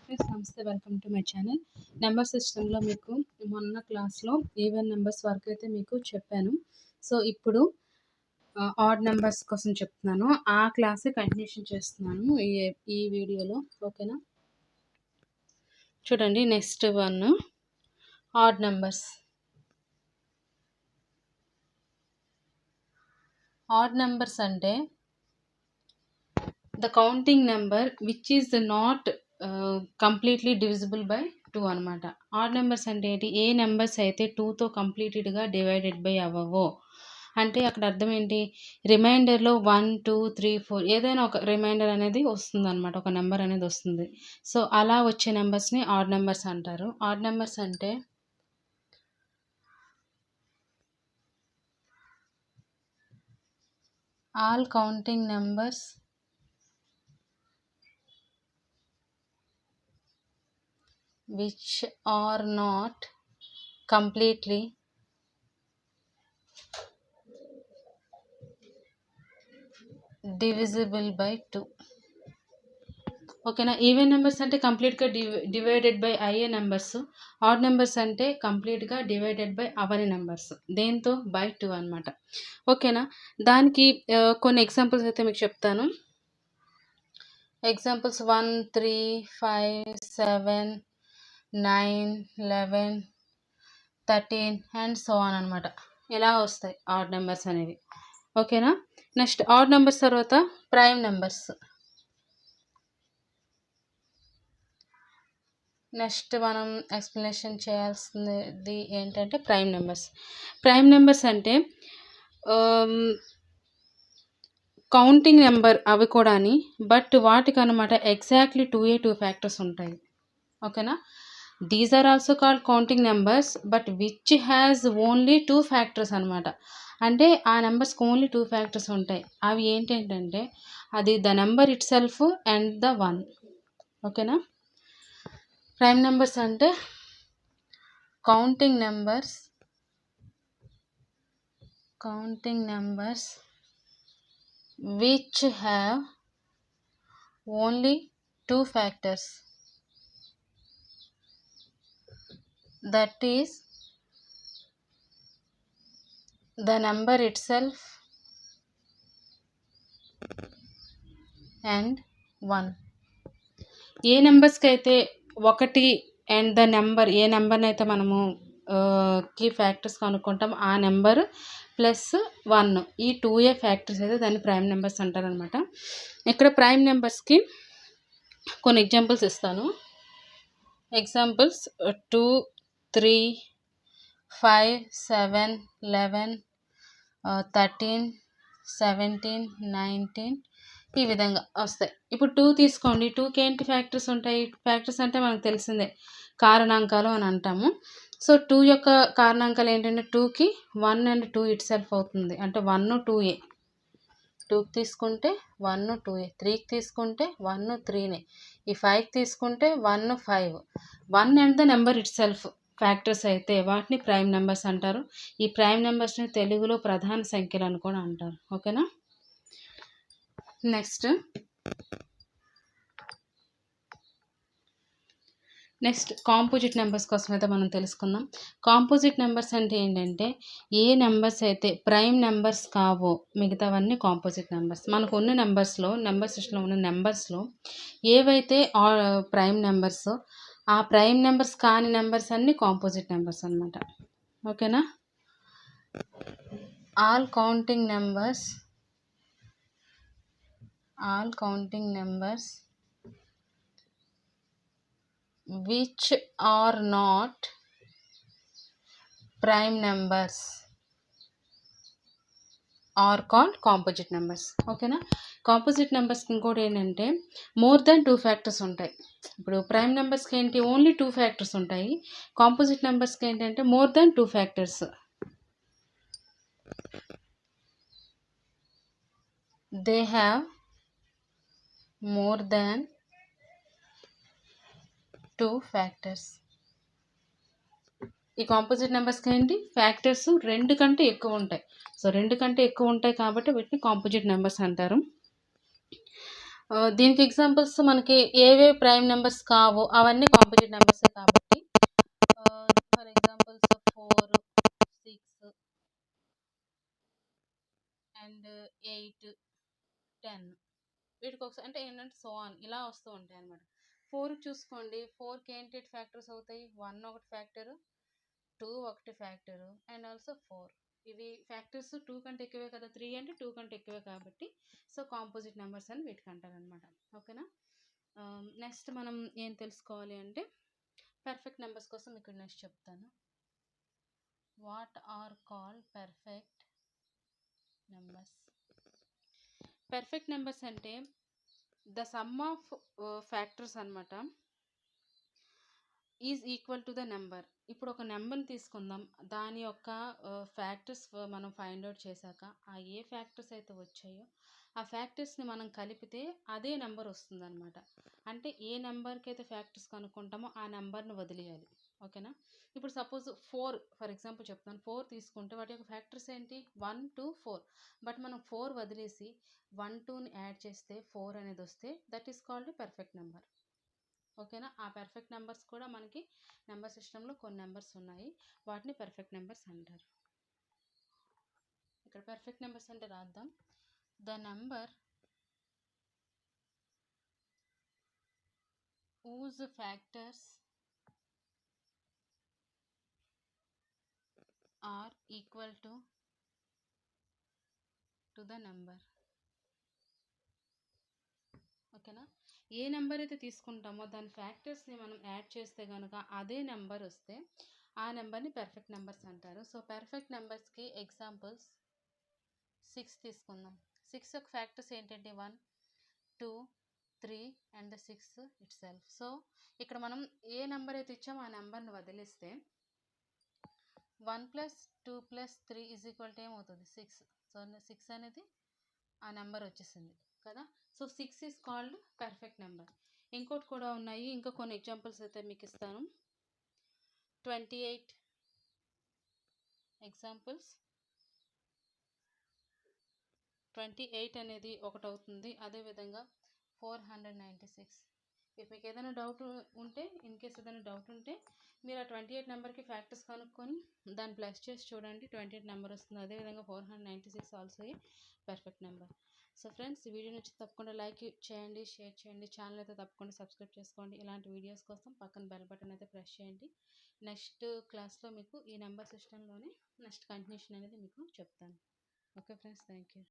Friends నమస్తే, welcome to my channel. Number సిస్టంలో మీకు మొన్న క్లాస్లో ఈవెన్ నెంబర్స్ వరకు అయితే మీకు చెప్పాను. సో ఇప్పుడు ఆడ్ నెంబర్స్ కోసం చెప్తున్నాను. ఆ క్లాసే కంటిన్యూషన్ చేస్తున్నాను ఈ వీడియోలో. ఓకేనా, చూడండి. Next one odd numbers. Odd numbers అంటే the counting number which is not completely divisible by 2 అనమాట. ఆడ్ నెంబర్స్ అంటే ఏంటి? ఏ నెంబర్స్ అయితే 2తో కంప్లీటెడ్గా డివైడెడ్ బై అవ్వవో. అంటే అక్కడ అర్థం ఏంటి? రిమైండర్లో 1, 2, 3, 4 ఏదైనా ఒక రిమైండర్ అనేది వస్తుంది అనమాట, ఒక నెంబర్ అనేది వస్తుంది. సో అలా వచ్చే నెంబర్స్ని ఆడ్ నెంబర్స్ అంటారు. ఆడ్ నెంబర్స్ అంటే all counting numbers which are not completely divisible by 2. ఓకేనా. ఈవెన్ నెంబర్స్ అంటే కంప్లీట్గా డివైడెడ్ బై అయ్యే నెంబర్స్. ఆడ్ నెంబర్స్ అంటే కంప్లీట్గా డివైడెడ్ బై అవని నెంబర్స్. దేంతో? బై 2 అనమాట. ఓకేనా. దానికి కొన్ని ఎగ్జాంపుల్స్ అయితే మీకు చెప్తాను. ఎగ్జాంపుల్స్ 1, 3, 5, 7, 9, 11, 13 అండ్ సో ఆన్ అనమాట. ఇలా వస్తాయి ఆడ్ నెంబర్స్ అనేవి. ఓకేనా. నెక్స్ట్ ఆడ్ నెంబర్స్ తర్వాత ప్రైమ్ నెంబర్స్. నెక్స్ట్ మనం ఎక్స్ప్లెనేషన్ చేయాల్సింది ఏంటంటే ప్రైమ్ నెంబర్స్. ప్రైమ్ నెంబర్స్ అంటే కౌంటింగ్ నెంబర్ అవి కూడాని, బట్ వాటికి అనమాట ఎగ్జాక్ట్లీ 2 ఫ్యాక్టర్స్ ఉంటాయి. ఓకేనా. These are also called counting numbers but which has only 2 factors అనమాట. అంటే ఆ నెంబర్స్కి ఓన్లీ 2 ఫ్యాక్టర్స్ ఉంటాయి. అవి ఏంటంటే అది the number it self and the 1. ఓకేనా. ప్రైమ్ నెంబర్స్ అంటే counting numbers which have only 2 factors, that is the number itself and 1. ఏ నెంబర్స్కి అయితే 1 అండ్ ద నెంబర్, ఏ నెంబర్ని అయితే మనము కీ ఫ్యాక్టర్స్ కనుక్కుంటాం ఆ నెంబర్ ప్లస్ 1, ఈ 2 ఫ్యాక్టర్స్ అయితే దాన్ని ప్రైమ్ నెంబర్స్ అంటారనమాట. ఇక్కడ ప్రైమ్ నెంబర్స్కి కొన్ని ఎగ్జాంపుల్స్ ఇస్తాను. ఎగ్జాంపుల్స్ 2, 3, 5, 7, 11, 13, 17, 19 ఈ విధంగా వస్తాయి. ఇప్పుడు 2 తీసుకోండి. 2కి ఏంటి ఫ్యాక్టర్స్ ఉంటాయి? ఫ్యాక్టర్స్ అంటే మనకు తెలిసిందే, కారణాంకాలు అని అంటాము. సో 2 యొక్క కారణాంకాలు ఏంటంటే 2కి 1 అండ్ 2 ఇట్ సెల్ఫ్ అవుతుంది. అంటే 1, 2 2కి తీసుకుంటే 1, 2 3కి తీసుకుంటే 1, 3 ఈ 5కి తీసుకుంటే 1, 5 1 and the number it self factors అయితే వాటిని ప్రైమ్ నెంబర్స్ అంటారు. ఈ ప్రైమ్ నెంబర్స్ని తెలుగులో ప్రధాన సంఖ్యలు అని కూడా అంటారు. ఓకేనా. నెక్స్ట్ కాంపోజిట్ నెంబర్స్ కోసం అయితే మనం తెలుసుకుందాం. కాంపోజిట్ నెంబర్స్ అంటే ఏంటంటే ఏ నెంబర్స్ అయితే ప్రైమ్ నెంబర్స్ కావో మిగతావన్నీ కాంపోజిట్ నెంబర్స్. మనకు ఉన్న నెంబర్స్లో, నెంబర్ సిస్టంలో ఉన్న నెంబర్స్లో ఏవైతే ప్రైమ్ నెంబర్స్, ఆ ప్రైమ్ నెంబర్స్ కాని నెంబర్స్ అన్నీ కాంపోజిట్ నెంబర్స్ అనమాట. ఓకేనా. All counting numbers which are not prime numbers are called composite numbers. ఓకేనా. కాంపోజిట్ నెంబర్స్కి ఇంకోటి ఏంటంటే మోర్ దెన్ 2 ఫ్యాక్టర్స్ ఉంటాయి. ఇప్పుడు ప్రైమ్ నెంబర్స్కి ఏంటి? ఓన్లీ 2 ఫ్యాక్టర్స్ ఉంటాయి. కాంపోజిట్ నెంబర్స్కి ఏంటంటే more than 2 factors. They have more than 2 factors. ఈ కాంపోజిట్ నెంబర్స్కి ఏంటి? ఫ్యాక్టర్స్ 2 కంటే ఎక్కువ ఉంటాయి. సో 2 కంటే ఎక్కువ ఉంటాయి కాబట్టి వీటిని కాంపోజిట్ నెంబర్స్ అంటారు. దీనికి ఎగ్జాంపుల్స్ మనకి ఏవే ప్రైమ్ నెంబర్స్ కావో అవన్నీ కాంపోజిట్ నెంబర్సే కాబట్టి ఫర్ ఎగ్జాంపుల్స్ 4, 6 అండ్ 8, 10 వీటికి ఒకసారి అంటే ఏంటంటే సో ఆన్ ఇలా వస్తూ ఉంటాయి అనమాట. 4 చూసుకోండి, 4కి ఏంటి ఫ్యాక్టర్స్ అవుతాయి, 1 ఒకటి ఫ్యాక్టరు, 2 ఒకటి ఫ్యాక్టరు అండ్ ఆల్సో 4. ఇవి ఫ్యాక్టర్స్ 2 కంటే ఎక్కువే కదా, 3 అంటే 2 కంటే ఎక్కువే కాబట్టి సో కాంపోజిట్ నెంబర్స్ అని వీటికి అంటారనమాట. ఓకేనా. నెక్స్ట్ మనం ఏం తెలుసుకోవాలి అంటే పర్ఫెక్ట్ నెంబర్స్ కోసం ఇక్కడ నెక్స్ట్ చెప్తాను. What are called perfect numbers. Perfect numbers అంటే ద సమ్ ఆఫ్ ఫ్యాక్టర్స్ అనమాట is equal to the number. ఇప్పుడు ఒక నెంబర్ని తీసుకుందాం, దాని యొక్క ఫ్యాక్టర్స్ మనం ఫైండ్ అవుట్ చేశాక ఆ ఏ ఫ్యాక్టర్స్ అయితే వచ్చాయో ఆ ఫ్యాక్టర్స్ని మనం కలిపితే అదే నెంబర్ వస్తుందన్నమాట. అంటే ఏ నెంబర్కి అయితే ఫ్యాక్టర్స్ కనుక్కుంటామో ఆ నెంబర్ని వదిలేయాలి. ఓకేనా. ఇప్పుడు సపోజ్ 4 ఫర్ ఎగ్జాంపుల్ చెప్తాను, 4 తీసుకుంటే వాటి యొక్క ఫ్యాక్టర్స్ ఏంటి 1, 2, 4. బట్ మనం 4 వదిలేసి 1, 2ని యాడ్ చేస్తే 4 అనేది వస్తే that is called perfect number. ఓకేనా. ఆ పర్ఫెక్ట్ నెంబర్స్ కూడా మనకి నెంబర్ సిస్టంలో కొన్ని నెంబర్స్ ఉన్నాయి, వాటిని పర్ఫెక్ట్ నెంబర్స్ అంటారు. ఇక్కడ పర్ఫెక్ట్ నెంబర్స్ అంటే రాద్దాం. The number whose factors are equal to the number. ఓకేనా. ఏ నెంబర్ అయితే తీసుకుంటామో దాని ఫ్యాక్టర్స్ని మనం యాడ్ చేస్తే కనుక అదే నెంబర్ వస్తే ఆ నెంబర్ని పర్ఫెక్ట్ నెంబర్స్ అంటారు. సో పర్ఫెక్ట్ నెంబర్స్కి ఎగ్జాంపుల్స్ 6 తీసుకుందాం. 6 యొక్క ఫ్యాక్టర్స్ ఏంటంటే 1, 2, 3 అండ్ 6 ఇట్ సెల్ఫ్. సో ఇక్కడ మనం ఏ నెంబర్ అయితే ఇచ్చామో ఆ నెంబర్ని వదిలేస్తే 1 + 2 + 3 = ఏమవుతుంది 6. సో 6 అనేది ఆ నెంబర్ వచ్చేసింది కదా. So 6 is called perfect number. ఇంకోటి కూడా ఉన్నాయి, ఇంకా కొన్ని ఎగ్జాంపుల్స్ అయితే మీకు ఇస్తాను. 28 ఎగ్జాంపుల్స్. 28 అనేది ఒకటి అవుతుంది. అదేవిధంగా 496. ఇఫ్ మీకు ఏదైనా డౌట్ ఉంటే, ఇన్ కేస్ ఏదైనా డౌట్ ఉంటే మీరు ఆ 28 నెంబర్కి ఫ్యాక్టర్స్ కనుక్కొని దాన్ని ప్లస్ చేసి చూడండి, 28 నెంబర్ వస్తుంది. అదేవిధంగా 496 also a perfect number. So friends, ఈ వీడియో నుంచి తప్పకుండా లైక్ చేయండి, షేర్ చేయండి, ఛానల్ అయితే తప్పకుండా సబ్స్క్రైబ్ చేసుకోండి. ఇలాంటి వీడియోస్ కోసం పక్కన బెల్ బటన్ అయితే ప్రెస్ చేయండి. నెక్స్ట్ క్లాస్లో మీకు ఈ నెంబర్ సిస్టంలోనే నెక్స్ట్ కంటిన్యూషన్ అనేది మీకు చెప్తాను. Okay friends, thank you.